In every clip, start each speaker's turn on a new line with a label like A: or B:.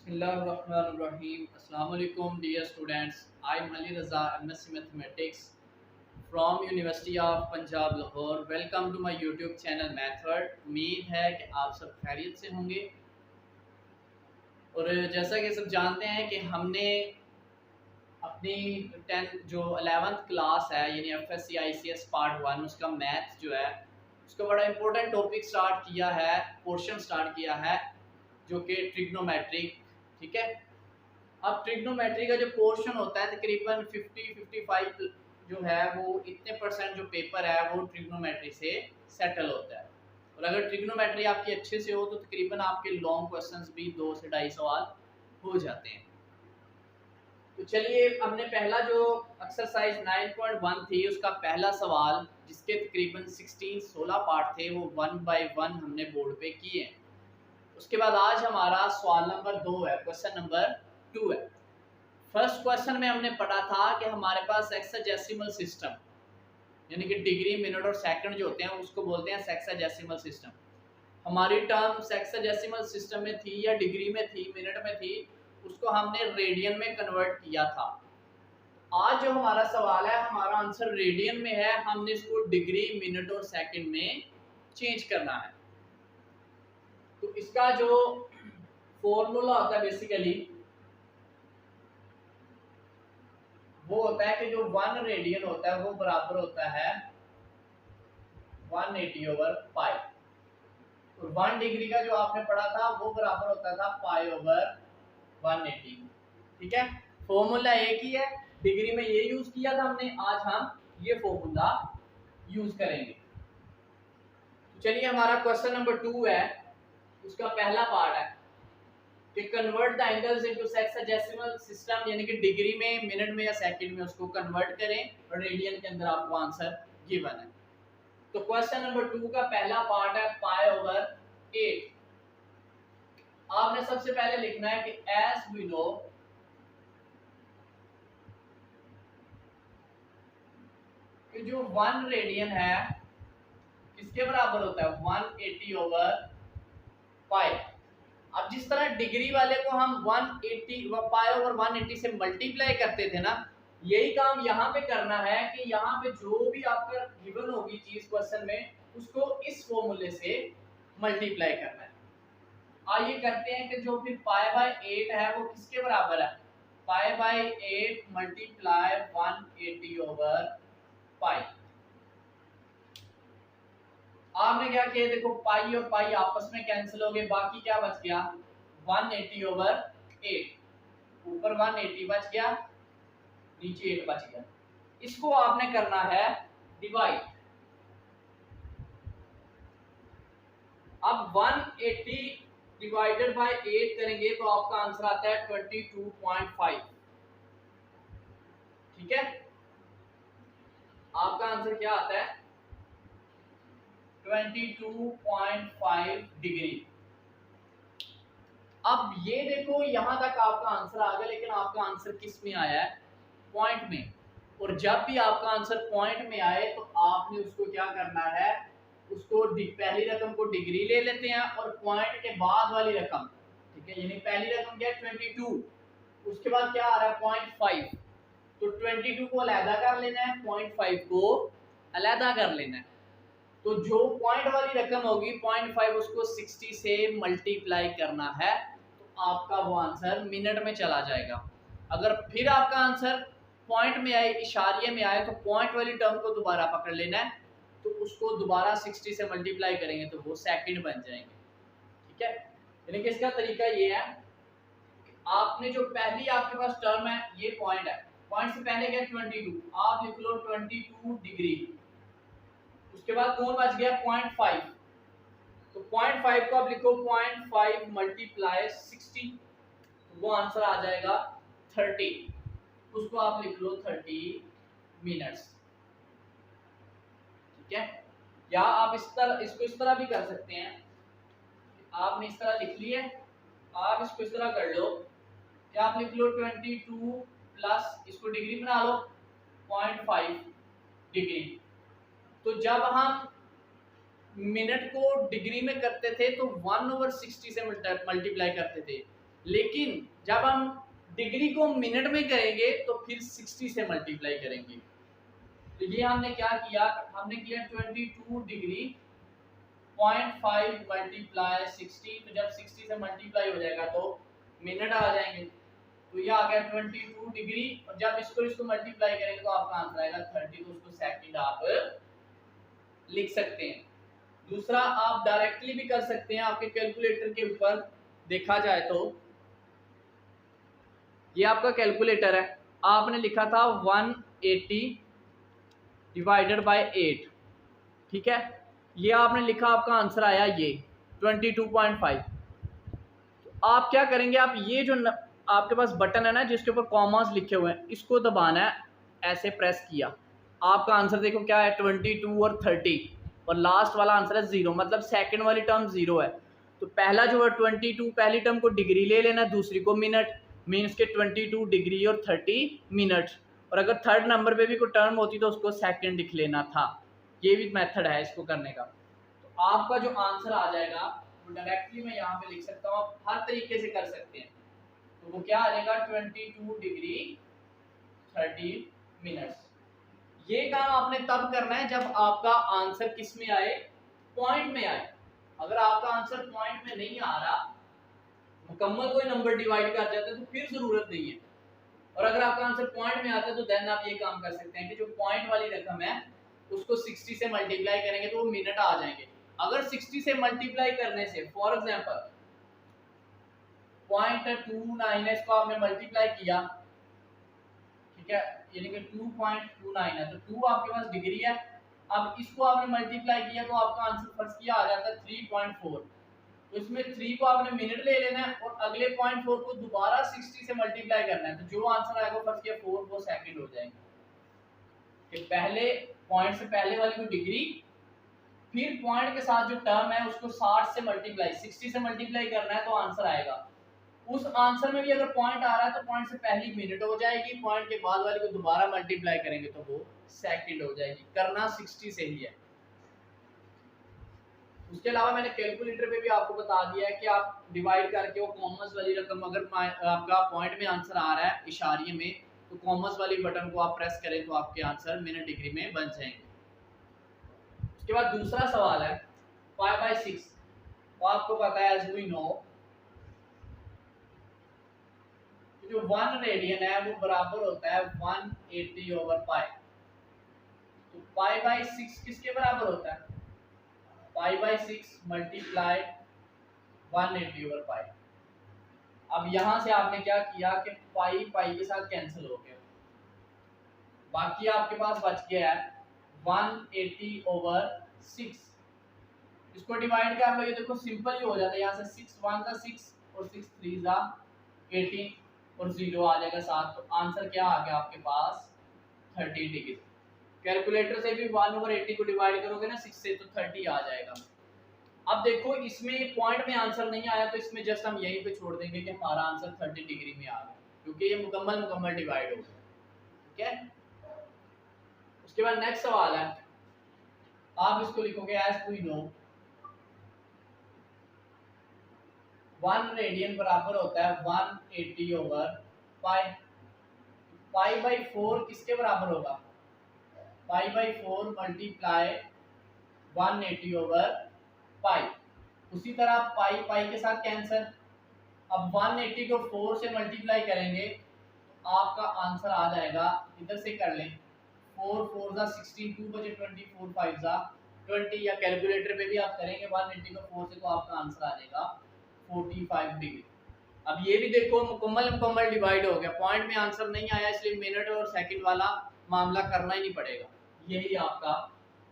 A: Bismillahirrahmanirrahim. Assalamu alaikum dear students. I am Ali Raza, MSc Mathematics from University of Punjab Lahore. Welcome to my YouTube channel Method. उम्मीद है कि आप सब खैरियत से होंगे और जैसा कि सब जानते हैं कि हमने अपनी 10 जो 11th क्लास है यानी FSC ICS पार्ट 1 उसका मैथ जो है उसका बड़ा इंपॉर्टेंट टॉपिक स्टार्ट किया है, पोर्शन स्टार्ट किया है जो कि ट्रिग्नोमेट्रिक। ठीक है, अब ट्रिग्नोमेट्री का जो पोर्शन होता है तकरीबन 50-55 जो है वो इतने परसेंट जो पेपर है वो ट्रिग्नोमेट्री से सेटल होता है। और अगर ट्रिग्नोमेट्री आपकी अच्छे से हो तो तकरीबन आपके लॉन्ग क्वेश्चंस भी 2 से 2.5 सवाल हो जाते हैं। तो चलिए, हमने पहला जो एक्सरसाइज 9.1 थी उसका पहला सवाल जिसके तकरीबन 16 पार्ट थे वो 1 बाय 1 हमने बोर्ड पे किए हैं। उसके बाद आज हमारा सवाल नंबर 2 है, क्वेश्चन नंबर 2 है। फर्स्ट क्वेश्चन में हमने पढ़ा था कि हमारे पास हेक्साडेसिमल सिस्टम यानी कि डिग्री, मिनट और सेकंड जो होते हैं उसको बोलते हैं हेक्साडेसिमल सिस्टम। हमारी टर्म हेक्साडेसिमल सिस्टम में थी या डिग्री में थी, मिनट में थी, उसको हमने रेडियन में कन्वर्ट किया था। आज जो हमारा सवाल है हमारा आंसर रेडियन में है, हमने इसको डिग्री, मिनट और सेकंड में चेंज करना है। तो इसका जो फॉर्मूला होता है बेसिकली वो होता है कि जो 1 रेडियन होता है वो बराबर होता है 180/पाई और 1 डिग्री का जो आपने पढ़ा था वो बराबर होता था पाई/180। ठीक है, फॉर्मूला एक ही है, डिग्री में ये यूज किया था हमने, आज हम ये फॉर्मूला यूज करेंगे। तो चलिए, हमारा क्वेश्चन नंबर 2 है, उसका पहला पार्ट है कि convert the angles into hexadecimal system यानी कि डिग्री में, मिनट में या सेकंड में उसको कन्वर्ट करें और रेडियन के अंदर आपको आंसर गिवन है। तो क्वेश्चन नंबर 2 का पहला पार्ट है पाई/8। आपने सबसे पहले लिखना है कि एज वी नो कि जो 1 रेडियन है किसके बराबर होता है 180/पाई। अब जिस तरह डिग्री वाले को हम 180 पाई/180 से मल्टीप्लाई करते थे ना, यही काम यहाँ पे करना है कि यहाँ पे जो भी आपका गिवन होगी चीज क्वेश्चन में उसको इस फॉर्मूले से मल्टीप्लाई करना है। आइए करते हैं कि जो फिर पाई/8 है वो किसके बराबर है, पाई/8 मल्टीप्लाई 180/पाई। आपने क्या किया, देखो पाई और पाई आपस में कैंसिल हो गए, बाकी क्या बच गया 180/8, ऊपर 180 बच गया, नीचे 8 बच गया। इसको आपने करना है डिवाइड। अब 180 डिवाइडेड बाय 8 करेंगे तो आपका आंसर आता है 22.5। ठीक है, आपका आंसर क्या आता है 22.5 डिग्री। अब ये देखो यहां तक आपका आंसर आ गया, लेकिन आपका आंसर किस में आया है, पॉइंट में। और जब भी आपका आंसर पॉइंट में आए तो आपने उसको क्या करना है, उसको पहली रकम को डिग्री ले लेते हैं और पॉइंट के बाद वाली रकम, ठीक है, यानी पहली रकम क्या है 22, उसके बाद क्या आ रहा है 0.5, तो 22 को अलहदा कर लेना है, 0.5 को अलहदा कर लेना है। तो जो पॉइंट वाली रकम होगी 0.5 उसको 60 से मल्टीप्लाई करना है तो आपका वो आंसर मिनट में चला जाएगा। अगर फिर आपका आंसर पॉइंट में आए, इशारिये में आए, तो पॉइंट वाली टर्म को दोबारा पकड़ लेना है, तो उसको दोबारा 60 से मल्टीप्लाई करेंगे तो वो सेकंड बन जाएंगे। ठीक है, यानी कि इसका तरीका ये है कि आपने जो पहली आपके पास टर्म है ये पॉइंट है, पॉइंट से पहले क्या 22, आप लिख लो 22 डिग्री, उसके बाद कौन बच गया 0.5, तो 0.5 को आप लिखो 0.5 मल्टीप्लाई 60, वो आंसर आ जाएगा 30, उसको आप लिख लो 30 मिनट्स। ठीक है, या आप इसको इस तरह भी कर सकते हैं, आपने इस तरह लिख लिया, आप इसको इस तरह कर लो कि आप लिख लो 22 प्लस इसको डिग्री बना लो 0.5 डिग्री। तो जब हम मिनट को डिग्री में करते थे तो 1/60 से मल्टीप्लाई करते थे, लेकिन जब हम डिग्री को मिनट में करेंगे तो फिर 60 से मल्टीप्लाई करेंगे। तो ये हमने क्या किया, हमने किया 22 डिग्री 0.5 मल्टीप्लाई 60, तो जब 60 से मल्टीप्लाई हो जाएगा तो मिनट आ जाएंगे। तो ये आ गया 22 डिग्री, और जब इसको मल्टीप्लाई करेंगे तो आपका आंसर आएगा 30, तो उसको सेकंड आप लिख सकते हैं। दूसरा आप डायरेक्टली भी कर सकते हैं, आपके कैलकुलेटर के ऊपर देखा जाए तो ये आपका कैलकुलेटर है, आपने लिखा था 180 डिवाइडेड बाय 8, ठीक है, ये आपने लिखा, आपका आंसर आया ये 22.5। तो आप क्या करेंगे, आप ये जो आपके पास बटन है ना जिसके ऊपर कॉमास लिखे हुए हैं, इसको दबाना है, ऐसे प्रेस किया, आपका आंसर देखो क्या है 22 और 30, और लास्ट वाला आंसर है 0, मतलब सेकंड वाली टर्म 0 है। तो पहला जो है 22, पहली टर्म को डिग्री ले लेना, दूसरी को मिनट, मीन्स के 22 डिग्री और 30 मिनट, और अगर थर्ड नंबर पे भी कोई टर्म होती तो उसको सेकंड लिख लेना था। ये भी मेथड है इसको करने का। तो आपका जो आंसर आ जाएगा वो डायरेक्टली मैं यहाँ पे लिख सकता हूँ, आप हर तरीके से कर सकते हैं। तो वो क्या आ जाएगा 22 डिग्री 30 मिनट्स। ये काम आपने तब करना है जब आपका आंसर किस में आए, पॉइंट में आए। अगर आपका आंसर पॉइंट में नहीं आ रहा, मुकम्मल कोई नंबर डिवाइड कर जाता है तो फिर जरूरत नहीं है, और अगर आपका आंसर पॉइंट में आता है तो देन आप ये काम कर सकते हैं कि जो पॉइंट वाली रकम है उसको 60 से मल्टीप्लाई करेंगे तो वो मिनट आ जाएंगे। अगर 60 से मल्टीप्लाई करने से, फॉर एग्जांपल 0.29 है, इसको आपने मल्टीप्लाई किया, ठीक है, यानी कि 2.29 है, तो 2 आपके पास डिग्री है, अब इसको आपने मल्टीप्लाई किया तो आपका आंसर फर्स्ट किया आ जाता है 3.4। तो इसमें 3 को आपने मिनट ले लेना है और अगले 0.4 को दोबारा 60 से मल्टीप्लाई करना है, तो जो आंसर आएगा फर्स्ट किया 4 वो सेकंड हो जाएंगे। कि पहले पॉइंट से पहले वाली को डिग्री, फिर पॉइंट के साथ जो टर्म है उसको 60 से मल्टीप्लाई, 60 से मल्टीप्लाई करना है तो आंसर आएगा। उस आंसर में भी अगर पॉइंट आ रहा है तो पॉइंट से पहली मिनट हो जाएगी, पॉइंट के बाद वाली को दोबारा मल्टीप्लाई करेंगे तो वो सेकंड हो जाएगी। करना 60 से ही है। उसके अलावा मैंने कैलकुलेटर पे भी आपको बता दिया है कि आप डिवाइड करके वो कॉमर्स वाली रकम, अगर आपका पॉइंट में आंसर आ रहा है इशारे में, तो कॉमर्स वाली बटन को आप प्रेस करें तो आपके आंसर मिनट डिग्री में बन जाएंगे। उसके बाद दूसरा सवाल है 5/6। तो आपको पता है एज वी नो जो 1 रेडियन है वो बराबर होता है 180/π। तो π/6 किसके बराबर होता है, π/6 मल्टीप्लाई 180/π। अब यहां से आपने क्या किया कि पाई पाई के साथ कैंसिल हो गया, बाकी आपके पास बच गया है 180/6। इसको डिवाइड कर लो, ये देखो सिंपल ही हो जाता है, यहाँ से 6 1 ज़ा 6 और 6 3 ज़ा 18 और 0 आ जाएगा 7। तो आंसर क्या आ गया आपके पास 30 डिग्री। कैलकुलेटर से भी 1/80 को डिवाइड करोगे ना 6 से तो 30 आ जाएगा। अब देखो इसमें पॉइंट में आंसर नहीं आया तो इसमें जस्ट हम यहीं पे छोड़ देंगे कि हमारा आंसर 30 डिग्री में आ गया, क्योंकि ये मुकम्मल डिवाइड हो गया, ठीक है। उसके बाद नेक्स्ट सवाल है, आप इसको लिखोगे एज वी नो 1 रेडियन बराबर होता है 180/π। π/4 किसके बराबर होगा, π/4 मल्टीप्लाई 180/π। उसी तरह पाई पाई के साथ कैंसर। अब 180 को 4 से मल्टीप्लाई करेंगे तो आपका आंसर आ जाएगा, इधर से कर लें 4 4 ज़ा 16, 2 बजे 24 5 ज़ा 20, या कैलकुलेटर पे भी आप करेंगे 180 को 4 से तो आपका आंसर आ जाएगा 45 डिग्री। अब ये भी देखो मुकम्मल डिवाइड हो गया, पॉइंट में आंसर नहीं आया इसलिए मिनट और सेकंड वाला मामला करना ही नहीं पड़ेगा, यही आपका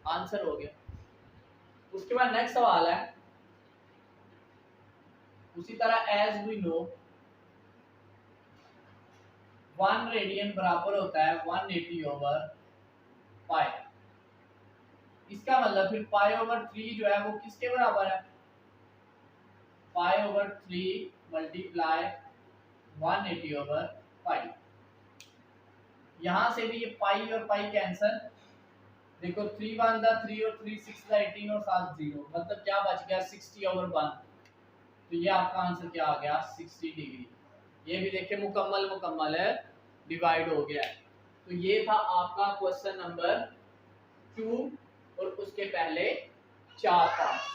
A: आंसर हो गया। उसके बाद नेक्स्ट सवाल है, उसी तरह एज वी नो 1 रेडियन बराबर होता है 180/π। इसका मतलब फिर π/3 जो है वो किसके बराबर है, π/3 मल्टीप्लाई 180/π। यहां से भी ये पाई और पाई कैंसल, देखो 3 1 ज़ा 3 और 3 6 ज़ा 18 और 7 0, मतलब क्या बच गया 60/1। तो ये आपका आंसर क्या आ गया 60 डिग्री। ये भी देखिए मुकम्मल है, डिवाइड हो गया है। तो ये था आपका क्वेश्चन नंबर 2 और उसके पहले 4 पार्ट्स।